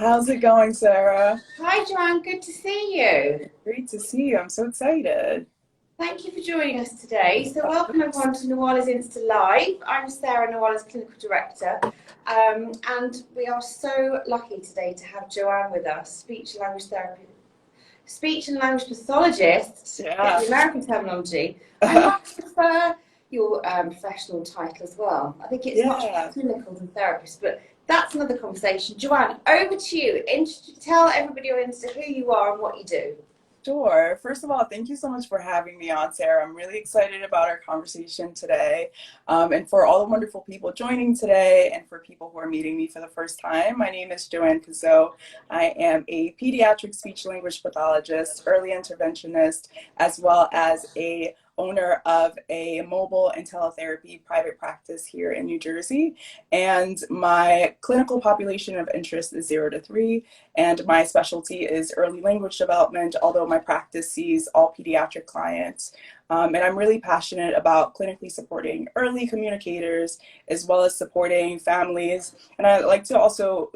How's it going, Sarah? Hi, Joanne. Good to see you. Great to see you. I'm so excited. Thank you for joining us today. So, Of welcome course. everyone to 𝐂𝐨𝐧𝐬𝐮 Live. I'm Sarah, 𝐂𝐨𝐬's Clinical Director, and we are so lucky today to have Joanne with us, speech and language pathologist. Get Yeah. the American terminology. I might prefer your professional title as well. I think it's much more Yeah. clinical than therapist, but that's another conversation. Joanne, over to you. Tell everybody on Insta who you are and what you do. Sure. First of all, thank you so much for having me on, Sarah. I'm really excited about our conversation today. And for all the wonderful people joining today and for people who are meeting me for the first time, my name is Joanne 𝐂𝐨𝐧𝐬𝐮. I am a pediatric speech language pathologist, early interventionist, as well as a owner of a mobile and teletherapy private practice here in New Jersey. And my clinical population of interest is 0 to 3. And my specialty is early language development, although my practice sees all pediatric clients. And I'm really passionate about clinically supporting early communicators as well as supporting families. And I like to also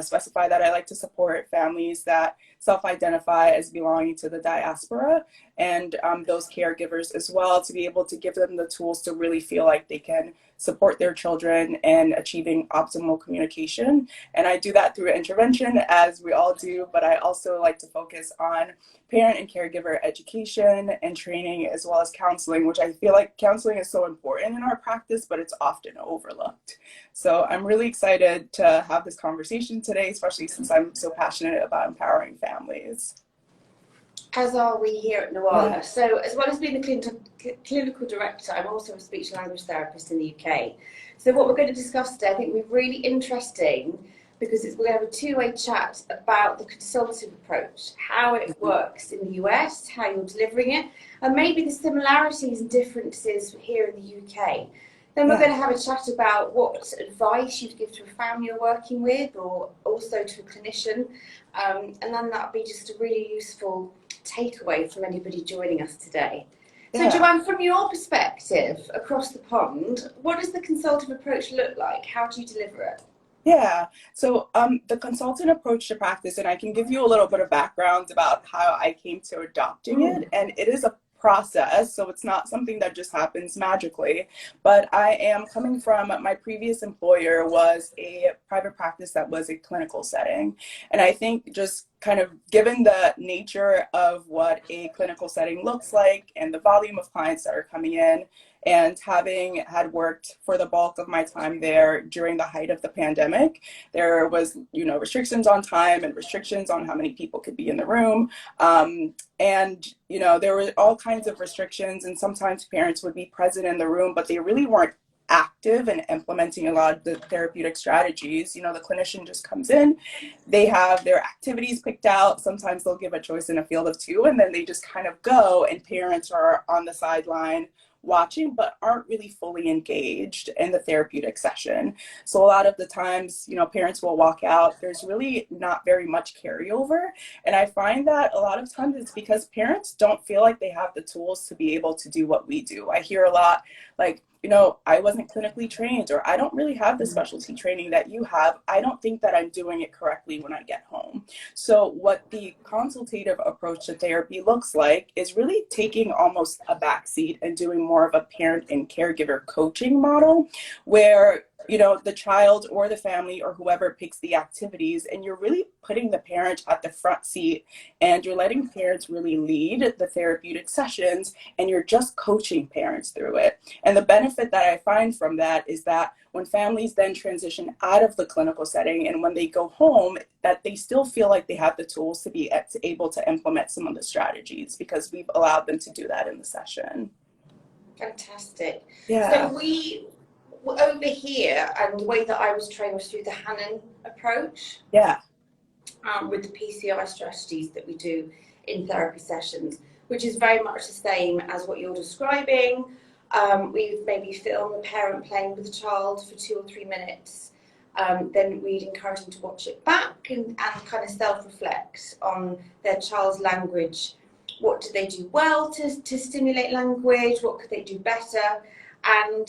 specify that I like to support families that self-identify as belonging to the diaspora and those caregivers as well, to be able to give them the tools to really feel like they can support their children in achieving optimal communication. And I do that through intervention, as we all do, but I also like to focus on parent and caregiver education and training, as well as counseling, which I feel like counseling is so important in our practice, but it's often overlooked. So I'm really excited to have this conversation today, especially since I'm so passionate about empowering families. As are we here at Yeah. 𝐂𝐨𝐬𝐿. So, as well as being the clinical director, I'm also a speech and language therapist in the UK. So, what we're going to discuss today, I think, will be really interesting because we're going to have a two-way chat about the consultative approach, how it works in the US, how you're delivering it, and maybe the similarities and differences here in the UK. Then we're Yeah. going to have a chat about what advice you'd give to a family you're working with, or also to a clinician, and then that'll be just a really useful takeaway from anybody joining us today. So, Yeah. Joanne, from your perspective across the pond, what does the consultative approach look like? How do you deliver it? Yeah. So the consultant approach to practice, and I can give you a little bit of background about how I came to adopting it. And it is a process, so it's not something that just happens magically. But I am coming from, my previous employer was a private practice that was a clinical setting. And I think just kind of given the nature of what a clinical setting looks like and the volume of clients that are coming in, and having had worked for the bulk of my time there during the height of the pandemic, there was, restrictions on time and restrictions on how many people could be in the room. And, there were all kinds of restrictions, and sometimes parents would be present in the room, but they really weren't active in implementing a lot of the therapeutic strategies. The clinician just comes in, they have their activities picked out. Sometimes they'll give a choice in a field of 2, and then they just kind of go, and parents are on the sideline watching but aren't really fully engaged in the therapeutic session. So a lot of the times, parents will walk out, there's really not very much carryover. And I find that a lot of times it's because parents don't feel like they have the tools to be able to do what we do. I hear a lot like, I wasn't clinically trained, or I don't really have the specialty training that you have. I don't think that I'm doing it correctly when I get home. So what the consultative approach to therapy looks like is really taking almost a backseat and doing more of a parent and caregiver coaching model, where the child or the family or whoever picks the activities, and you're really putting the parent at the front seat, and you're letting parents really lead the therapeutic sessions, and you're just coaching parents through it. And the benefit that I find from that is that when families then transition out of the clinical setting and when they go home, that they still feel like they have the tools to be able to implement some of the strategies, because we've allowed them to do that in the session. Fantastic. Yeah. So we over here, and the way that I was trained was through the Hannon approach, Yeah. with the PCI strategies that we do in therapy sessions, which is very much the same as what you're describing. We maybe film the parent playing with the child for 2 or 3 minutes. Then we'd encourage them to watch it back and kind of self-reflect on their child's language. What did they do well to stimulate language? What could they do better? And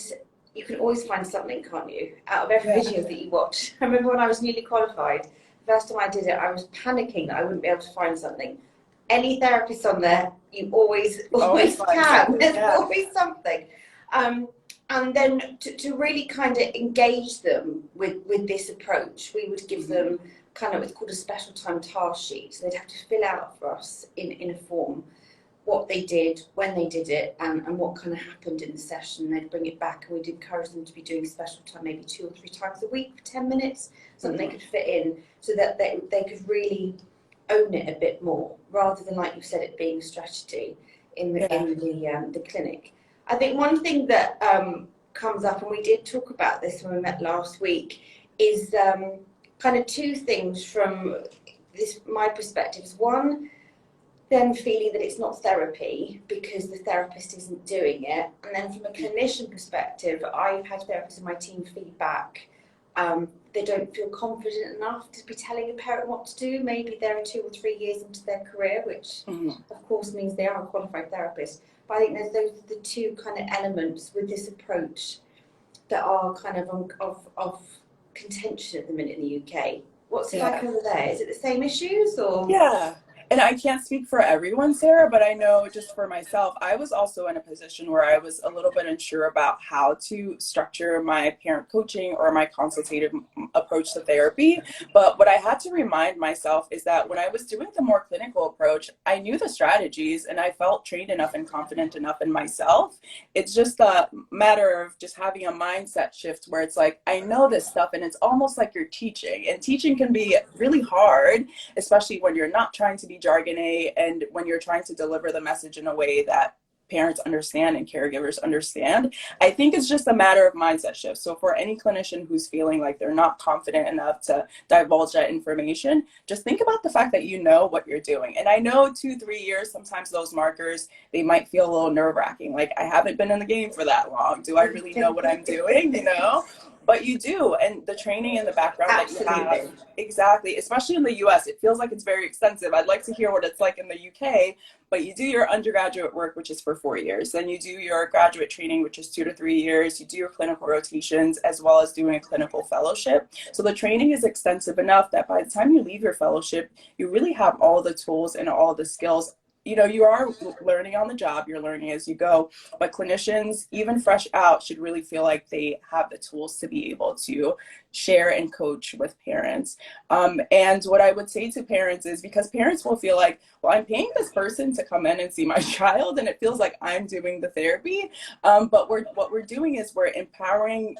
you can always find something, can't you, out of every Yeah. video that you watch. I remember when I was newly qualified, First time I did it, I was panicking that I wouldn't be able to find something. Any therapist on there, you always can. There's always something. And then to really kind of engage them with this approach, we would give them kind of, it's called a special time task sheet. So they'd have to fill out for us in a form what they did, when they did it, and what kind of happened in the session. They'd bring it back, and we'd encourage them to be doing special time maybe 2 or 3 times a week for 10 minutes, something they could fit in, so that they could really own it a bit more, rather than, like you said, it being a strategy in the clinic. I think one thing that comes up, and we did talk about this when we met last week, is kind of 2 things from my perspectives. One, them feeling that it's not therapy because the therapist isn't doing it. And then from a clinician perspective, I've had therapists in my team feedback they don't feel confident enough to be telling a parent what to do. Maybe they're 2 or 3 years into their career, which of course means they are a qualified therapist. But I think those are the 2 kind of elements with this approach that are kind of contention at the minute in the UK. What's it like over there? Is it the same issues or? Yeah. And I can't speak for everyone, Sarah, but I know just for myself, I was also in a position where I was a little bit unsure about how to structure my parent coaching or my consultative approach to therapy. But what I had to remind myself is that when I was doing the more clinical approach, I knew the strategies and I felt trained enough and confident enough in myself. It's just a matter of just having a mindset shift where it's like, I know this stuff, and it's almost like you're teaching. And teaching can be really hard, especially when you're not trying to be jargony and when you're trying to deliver the message in a way that parents understand and caregivers understand. I think it's just a matter of mindset shift. So for any clinician who's feeling like they're not confident enough to divulge that information, just think about the fact that you know what you're doing. And I know 2-3 years, sometimes those markers, they might feel a little nerve-wracking. Like, I haven't been in the game for that long. Do I really know what I'm doing? You know? But you do, and the training and the background that you have, exactly, especially in the US, it feels like it's very extensive. I'd like to hear what it's like in the UK, but you do your undergraduate work, which is for 4 years. Then you do your graduate training, which is 2 to 3 years. You do your clinical rotations, as well as doing a clinical fellowship. So the training is extensive enough that by the time you leave your fellowship, you really have all the tools and all the skills. You know, you are learning on the job, you're learning as you go, but clinicians, even fresh out, should really feel like they have the tools to be able to share and coach with parents. And what I would say to parents is, because parents will feel like, well, I'm paying this person to come in and see my child, and it feels like I'm doing the therapy. But what we're doing is we're empowering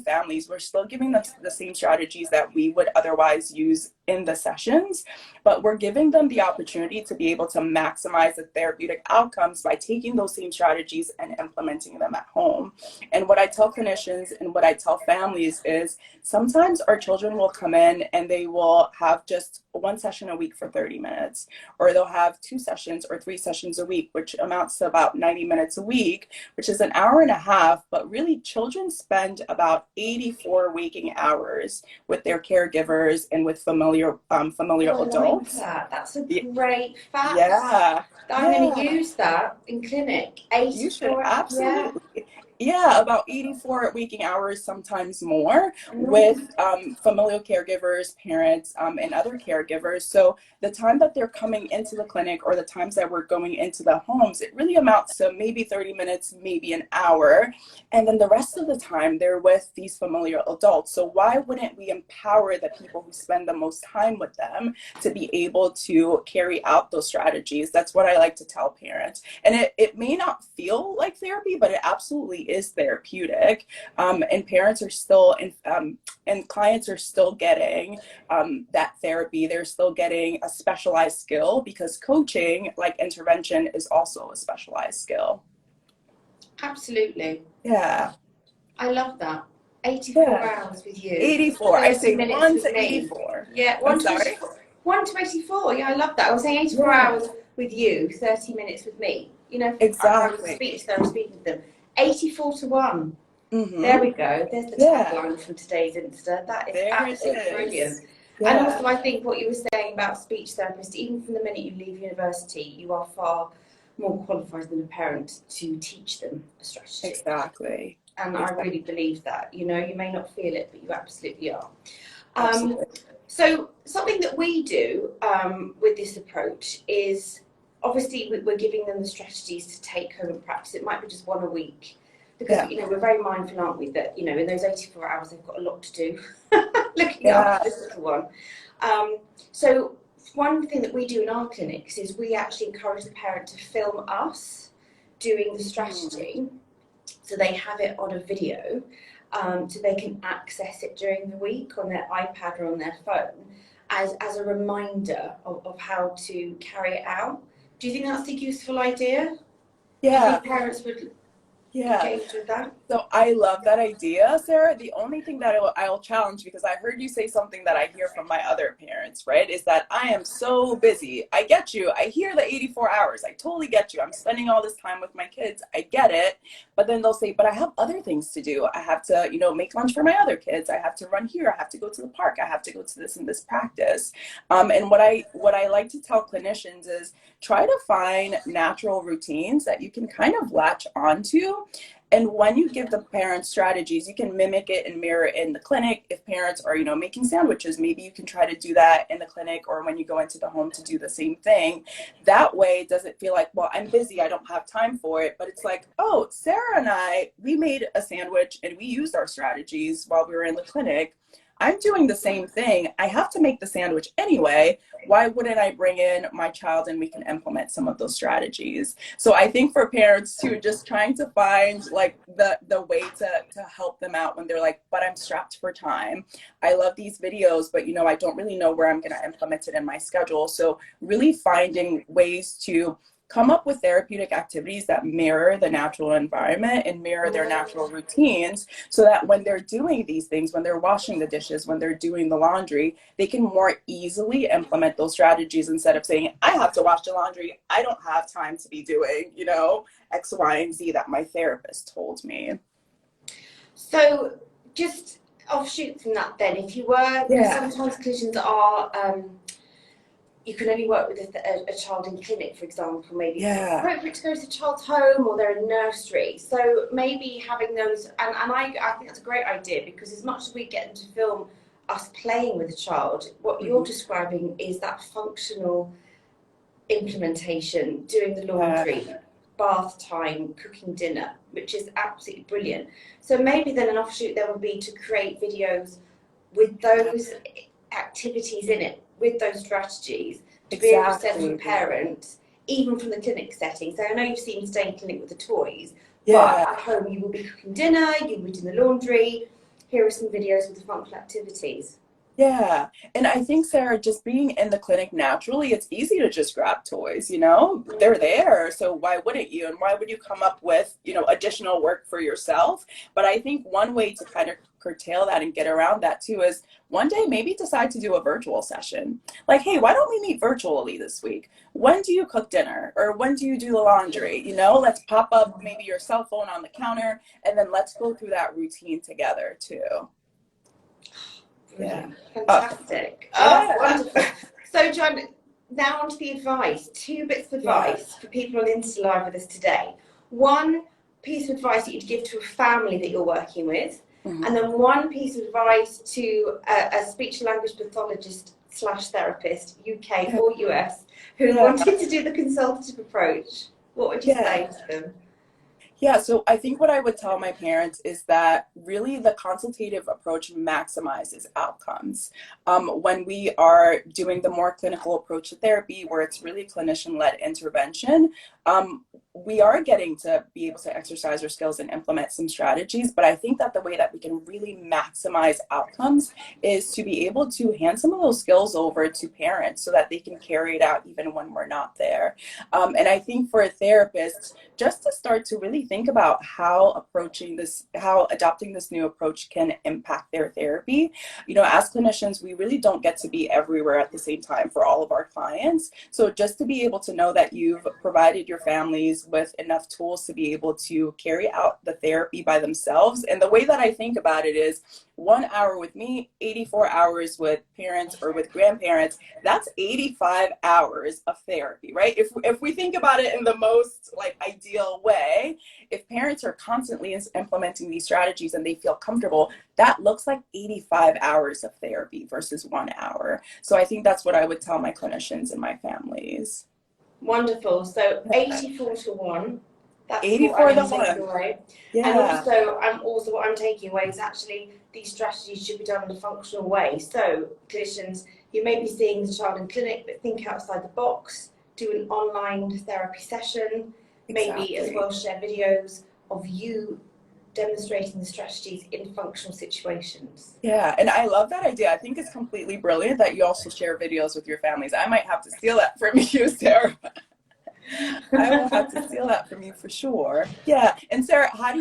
families. We're still giving them the same strategies that we would otherwise use in the sessions, but we're giving them the opportunity to be able to maximize the therapeutic outcomes by taking those same strategies and implementing them at home. And what I tell clinicians and what I tell families is, sometimes our children will come in and they will have just 1 session a week for 30 minutes, or they'll have 2 sessions or 3 sessions a week, which amounts to about 90 minutes a week, which is an hour and a half. But really, children spend about 84 waking hours with their caregivers and with familial adults. That's a great fact. Yeah. I'm going to use that in clinic. 84. You should absolutely. Yeah, about 84 waking hours, sometimes more, with familial caregivers, parents, and other caregivers. So the time that they're coming into the clinic, or the times that we're going into the homes, it really amounts to maybe 30 minutes, maybe an hour. And then the rest of the time, they're with these familiar adults. So why wouldn't we empower the people who spend the most time with them to be able to carry out those strategies? That's what I like to tell parents. And it may not feel like therapy, but it absolutely is therapeutic, and parents are still and clients are still getting that therapy. They're still getting a specialized skill, because coaching, like intervention, is also a specialized skill. Absolutely. Yeah, I love that. 84 hours with you. 84. I say 1 to 84. Yeah, 1 to 84. Yeah, I love that. I was saying 84 hours with you, 30 minutes with me. You know, exactly. I speech therapy, speaking to them. 84 to 1. There we go. There's the tagline from today's Insta. That is absolutely brilliant. Yeah. And also, I think what you were saying about speech therapists, even from the minute you leave university, you are far more qualified than a parent to teach them a strategy. Exactly. And I really believe that. You know, you may not feel it, but you absolutely are. So something that we do with this approach is, obviously we're giving them the strategies to take home and practice. It might be just one a week, because you know, we're very mindful, aren't we, that, you know, in those 84 hours they've got a lot to do looking after this little one. So one thing that we do in our clinics is we actually encourage the parent to film us doing the strategy, so they have it on a video, so they can access it during the week on their iPad or on their phone as a reminder of how to carry it out. Do you think that's a useful idea? Yeah. Do you think parents would engage with that? So I love that idea, Sarah. The only thing that I'll challenge, because I heard you say something that I hear from my other parents, right, is that I am so busy. I get you. I hear the 84 hours. I totally get you. I'm spending all this time with my kids. I get it. But then they'll say, but I have other things to do. I have to, you know, make lunch for my other kids. I have to run here. I have to go to the park. I have to go to this and this practice. And what I like to tell clinicians is try to find natural routines that you can kind of latch onto. And when you give the parents strategies, you can mimic it and mirror it in the clinic. If parents are, you know, making sandwiches, maybe you can try to do that in the clinic, or when you go into the home to do the same thing. That way it doesn't feel like, well, I'm busy, I don't have time for it. But it's like, oh, Sarah and we made a sandwich and we used our strategies while we were in the clinic. I'm doing the same thing. I have to make the sandwich anyway. Why wouldn't I bring in my child and we can implement some of those strategies? So I think for parents too, just trying to find like the way to help them out when they're like, but I'm strapped for time. I love these videos, but you know, I don't really know where I'm going to implement it in my schedule. So really finding ways to come up with therapeutic activities that mirror the natural environment and mirror their natural routines, so that when they're doing these things, when they're washing the dishes, when they're doing the laundry, they can more easily implement those strategies instead of saying, I have to wash the laundry. I don't have time to be doing, you know, X, Y, and Z that my therapist told me. So just offshoot from that then, if you were, sometimes clinicians are, you can only work with a child in clinic, for example, maybe it's appropriate to go to the child's home or they're in nursery. So maybe having those, and I think that's a great idea, because as much as we get them to film us playing with the child, what you're describing is that functional implementation, doing the laundry, bath time, cooking dinner, which is absolutely brilliant. So maybe then an offshoot there would be to create videos with those activities in it, with those strategies, to be able to send to parents, even from the clinic setting. So I know you've seen stay in clinic with the toys, but at home you will be cooking dinner, you will be doing the laundry. Here are some videos with the functional activities. Yeah. And I think, Sarah, just being in the clinic naturally, it's easy to just grab toys, you know, they're there. So why wouldn't you? And why would you come up with, you know, additional work for yourself? But I think one way to kind of curtail that and get around that too is one day maybe decide to do a virtual session. Like, hey, why don't we meet virtually this week? When do you cook dinner? Or when do you do the laundry? You know, let's pop up maybe your cell phone on the counter, and then let's go through that routine together too. Yeah. Fantastic. Oh, wonderful. So, Joanne, now on to the advice. 2 bits of advice for people on Insta Live with us today. One piece of advice that you'd give to a family that you're working with, and then one piece of advice to a speech and language pathologist / therapist, UK or US, who wanted to do the consultative approach. What would you say to them? Yeah, so I think what I would tell my parents is that really the consultative approach maximizes outcomes. When we are doing the more clinical approach to therapy, where it's really clinician-led intervention, we are getting to be able to exercise our skills and implement some strategies. But I think that the way that we can really maximize outcomes is to be able to hand some of those skills over to parents so that they can carry it out even when we're not there. And I think for therapists, just to start to really think about how adopting this new approach can impact their therapy. You know, as clinicians, we really don't get to be everywhere at the same time for all of our clients. So just to be able to know that you've provided your your families with enough tools to be able to carry out the therapy by themselves. And the way that I think about it is 1 hour with me, 84 hours with parents or with grandparents. That's 85 hours of therapy, right? If we think about it in the most like ideal way, if parents are constantly implementing these strategies and they feel comfortable, that looks like 85 hours of therapy versus 1 hour. So I think that's what I would tell my clinicians and my families. Wonderful. So 84 to 1. That's 84 what to I'm taking 1. away. Yeah. And also what I'm taking away is actually these strategies should be done in a functional way. So clinicians, you may be seeing the child in clinic, but think outside the box, do an online therapy session, maybe as well share videos of you demonstrating the strategies in functional situations. Yeah, and I love that idea. I think it's completely brilliant that you also share videos with your families. I might have to steal that from you, Sarah. I will have to steal that from you for sure. Yeah, and Sarah, how do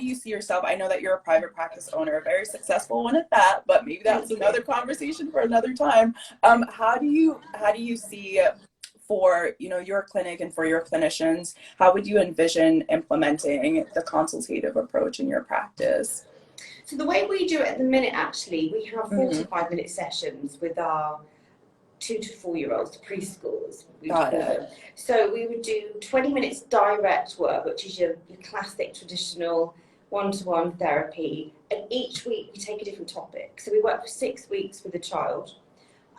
you see yourself? I know that you're a private practice owner, a very successful one at that, but maybe that's another conversation for another time. How do you see for your clinic and for your clinicians, how would you envision implementing the consultative approach in your practice? So the way we do it at the minute, actually, we have 45-minute sessions with our 2 to 4 year olds, the preschoolers. Got it. So we would do 20 minutes direct work, which is your classic traditional one-to-one therapy. And each week we take a different topic. So we work for 6 weeks with a child.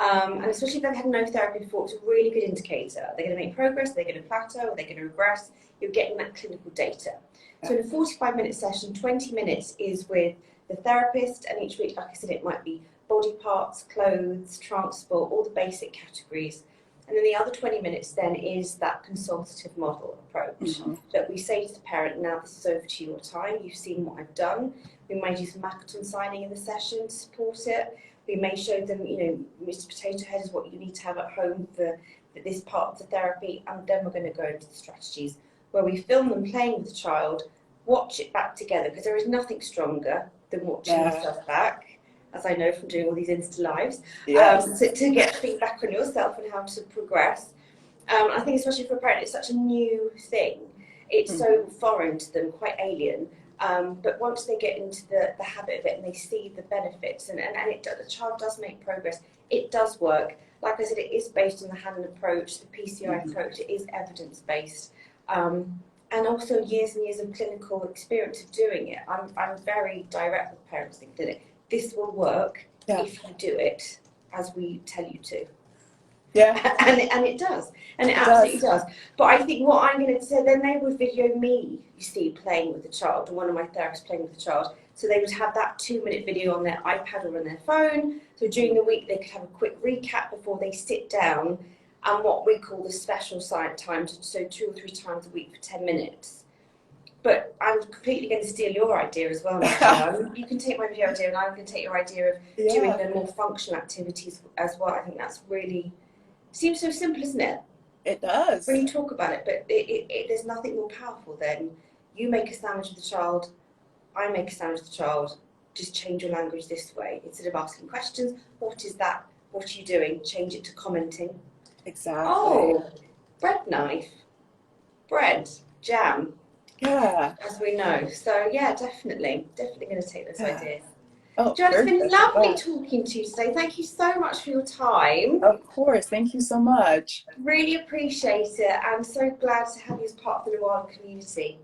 And especially if they've had no therapy before, it's a really good indicator. They're going to make progress, they're going to plateau, or they're going to regress. You're getting that clinical data. So in a 45-minute session, 20 minutes is with the therapist, and each week, like I said, it might be body parts, clothes, transport, all the basic categories. And then the other 20 minutes then is that consultative model approach that we say to the parent, now this is over to your time, you've seen what I've done. We might do some Makaton signing in the session to support it. We may show them, Mr. Potato Head is what you need to have at home for this part of the therapy, and then we're going to go into the strategies where we film them playing with the child, watch it back together, because there is nothing stronger than watching yourself back, as I know from doing all these Insta lives, to get feedback on yourself and how to progress. I think especially for a parent, it's such a new thing. It's so foreign to them, quite alien. But once they get into the habit of it and they see the benefits, and the child does make progress, it does work. Like I said, it is based on the Hannon approach, the PCI approach, it is evidence-based. And also years and years of clinical experience of doing it. I'm very direct with parents in clinic. This will work if you do it as we tell you to. Yeah, and it does, and it absolutely does. But I think what I'm going to say, then they would video me, you see, playing with the child, or one of my therapists playing with the child. So they would have that 2-minute video on their iPad or on their phone. So during the week, they could have a quick recap before they sit down, and what we call the special side time, so 2 or 3 times a week for 10 minutes. But I'm completely going to steal your idea as well, Michelle. You can take my video idea, and I'm going to take your idea of doing the more functional activities as well. I think that's really... Seems so simple, isn't it? It does. When you talk about it, but there's nothing more powerful than you make a sandwich with the child, I make a sandwich with the child, just change your language this way. Instead of asking questions, what is that? What are you doing? Change it to commenting. Exactly. Oh, bread knife, bread, jam. Yeah. As we know. So yeah, definitely going to take those ideas. Oh, Joanne, it's been lovely talking to you today. Thank you so much for your time. Of course. Thank you so much. Really appreciate it. I'm so glad to have you as part of the 𝐂𝐸𝐻𝐸 community.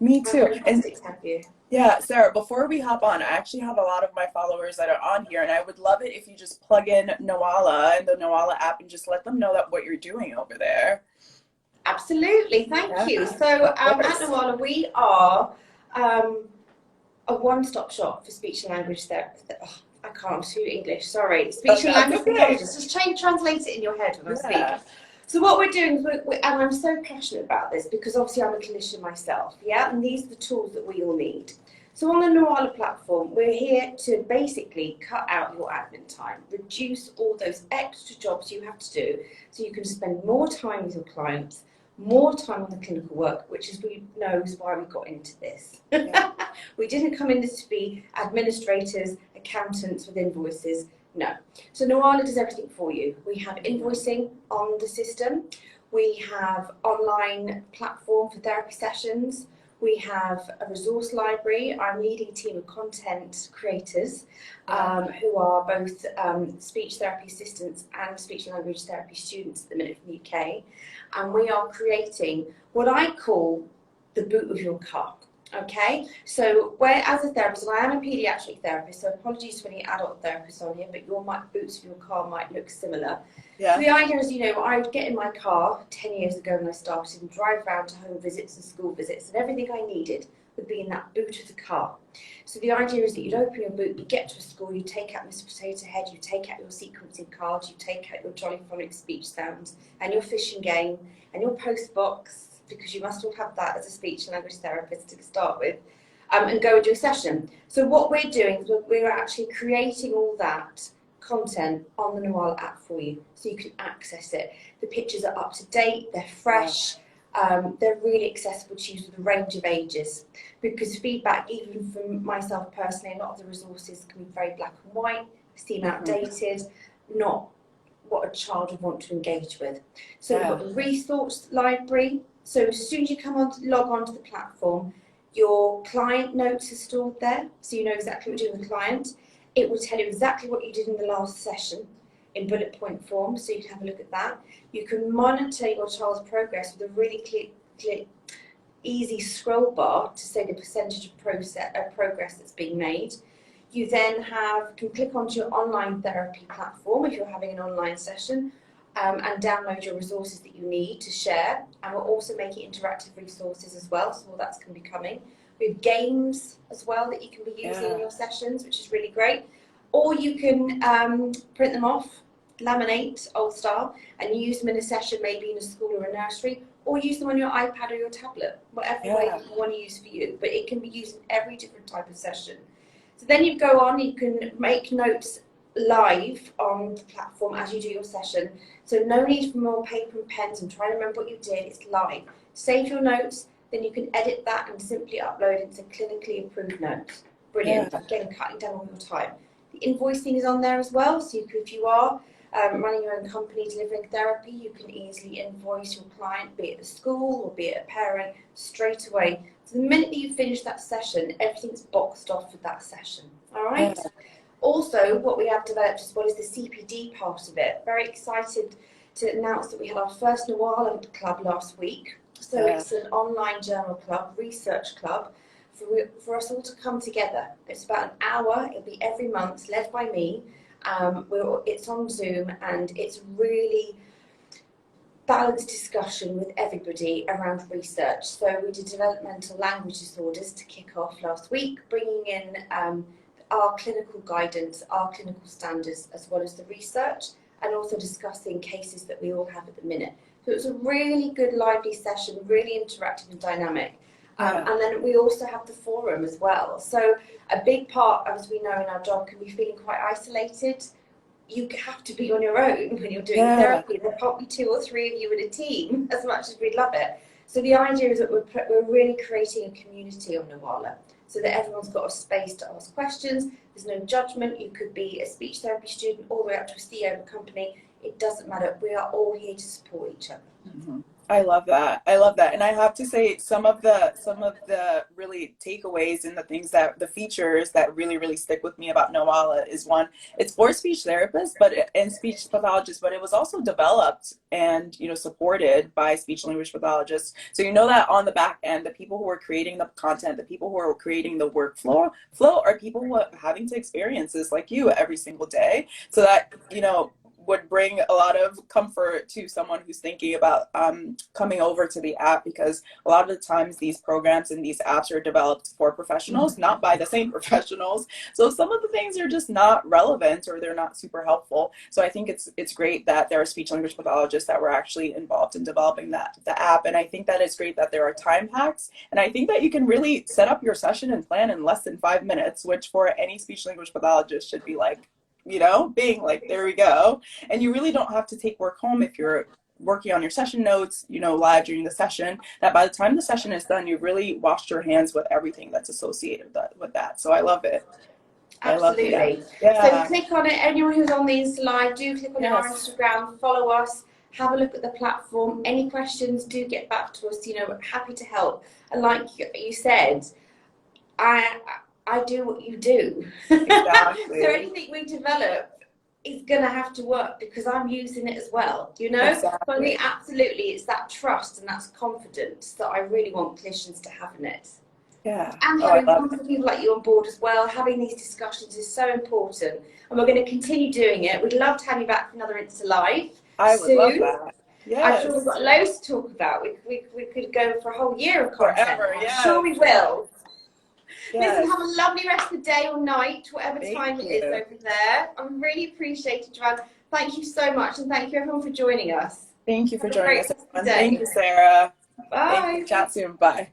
Me too. And to have you. Yeah, Sarah, before we hop on, I actually have a lot of my followers that are on here, and I would love it if you just plug in 𝐂𝐸𝐻𝐸 and the 𝐂𝐸𝐻𝐸 app and just let them know that what you're doing over there. Absolutely. Thank you. So at 𝐂𝐸𝐻𝐸, we are a one-stop shop for speech and language therapy. Oh, I can't do English, sorry. Speech and language therapists. Just translate it in your head when I speak. So what we're doing, and I'm so passionate about this because obviously I'm a clinician myself, and these are the tools that we all need. So on the 𝐂𝐸𝐻𝐸 platform, we're here to basically cut out your admin time, reduce all those extra jobs you have to do so you can spend more time with your clients, more time on the clinical work, which is we know is why we got into this. We didn't come in this to be administrators, accountants with invoices. No. So 𝐂𝐸𝐻𝐸 does everything for you. We have invoicing on the system. We have online platform for therapy sessions. We have a resource library. I'm leading a team of content creators who are both speech therapy assistants and speech and language therapy students at the minute from the UK. And we are creating what I call the boot of your car. Okay, so where as a therapist, and I am a paediatric therapist, so apologies for any adult therapists on here, but your boots of your car might look similar. Yeah. So the idea is, you know, I would get in my car 10 years ago when I started and drive around to home visits and school visits, and everything I needed would be in that boot of the car. So the idea is that you'd open your boot, you get to a school, you take out Mr. Potato Head, you take out your sequencing cards, you take out your Jollyphonic speech sounds, and your fishing game, and your post box, because you must all have that as a speech and language therapist to start with, and go and do a session. So what we're doing is we're actually creating all that content on the Noala app for you, so you can access it. The pictures are up to date, they're fresh, they're really accessible to use with a range of ages, because feedback, even from myself personally, a lot of the resources can be very black and white, seem outdated, not what a child would want to engage with. So we've got the resource library. So as soon as you log on to the platform, your client notes are stored there, so you know exactly what you're doing with the client. It will tell you exactly what you did in the last session in bullet point form, so you can have a look at that. You can monitor your child's progress with a really clear, easy scroll bar to say the percentage of progress that's being made. You then can click onto your online therapy platform if you're having an online session, and download your resources that you need to share. And we're also making interactive resources as well, so all that's going to be coming. We have games as well that you can be using in your sessions, which is really great. Or you can print them off, laminate, old style, and use them in a session, maybe in a school or a nursery, or use them on your iPad or your tablet, whatever way you want to use for you. But it can be used in every different type of session. So then you go on, you can make notes live on the platform as you do your session. So no need for more paper and pens and trying to remember what you did, it's live. Save your notes, then you can edit that and simply upload into clinically approved notes. Brilliant, again, cutting down on your time. The invoicing is on there as well, so if you are running your own company delivering therapy, you can easily invoice your client, be it the school or be it a parent, straight away. So the minute that you finish that session, everything's boxed off with that session, all right? Also, what we have developed as well is the CPD part of it. Very excited to announce that we had our first Noala club last week. So it's an online journal club, research club, for us all to come together. It's about an hour, it'll be every month, led by me. It's on Zoom, and it's really balanced discussion with everybody around research. So we did developmental language disorders to kick off last week, bringing in our clinical guidance, our clinical standards, as well as the research, and also discussing cases that we all have at the minute. So it was a really good, lively session, really interactive and dynamic. And then we also have the forum as well. So a big part, as we know in our job, can be feeling quite isolated. You have to be on your own when you're doing therapy. There can't be 2 or 3 of you in a team, as much as we'd love it. So the idea is that we're really creating a community on Noala, so that everyone's got a space to ask questions. There's no judgment. You could be a speech therapy student all the way up to a CEO of a company. It doesn't matter. We are all here to support each other. I love that. I love that. And I have to say, some of the really takeaways and the things that the features that really stick with me about Noala is, one, it's for speech therapists and speech pathologists, but it was also developed and supported by speech language pathologists. So that on the back end, the people who are creating the content, the people who are creating the workflow are people who are having to experience this like you every single day. So that would bring a lot of comfort to someone who's thinking about coming over to the app, because a lot of the times these programs and these apps are developed for professionals, not by the same professionals. So some of the things are just not relevant, or they're not super helpful. So I think it's great that there are speech language pathologists that were actually involved in developing the app. And I think that it's great that there are time hacks. And I think that you can really set up your session and plan in less than 5 minutes, which for any speech language pathologist should be like, being like, there we go. And you really don't have to take work home if you're working on your session notes, live during the session, that by the time the session is done, you've really washed your hands with everything that's associated with that. So I love it. Absolutely. I love it. Yeah. So click on it. Anyone who's on the Insta Live, do click on our Instagram, follow us, have a look at the platform. Any questions, do get back to us. You know, we're happy to help. And like you said, I do what you do. Exactly. So anything we develop is going to have to work because I'm using it as well, you know? Exactly. So I think absolutely it's that trust and that's confidence that I really want clinicians to have in it. Yeah. And having wonderful people like you on board as well, having these discussions is so important. And we're going to continue doing it. We'd love to have you back for another Insta Live I would soon. love that. Yes. I'm sure we've got loads to talk about. We could go for a whole year of content. Forever, yes. I'm sure we will. Yes. Listen, have a lovely rest of the day or night, whatever Thank time it you. is over there. I really appreciate it, Joanne. Thank you so much, and thank you everyone for joining us. Thank you for Have a joining great us. day. Thank you, Sarah. Bye. Thank you. Chat soon. Bye.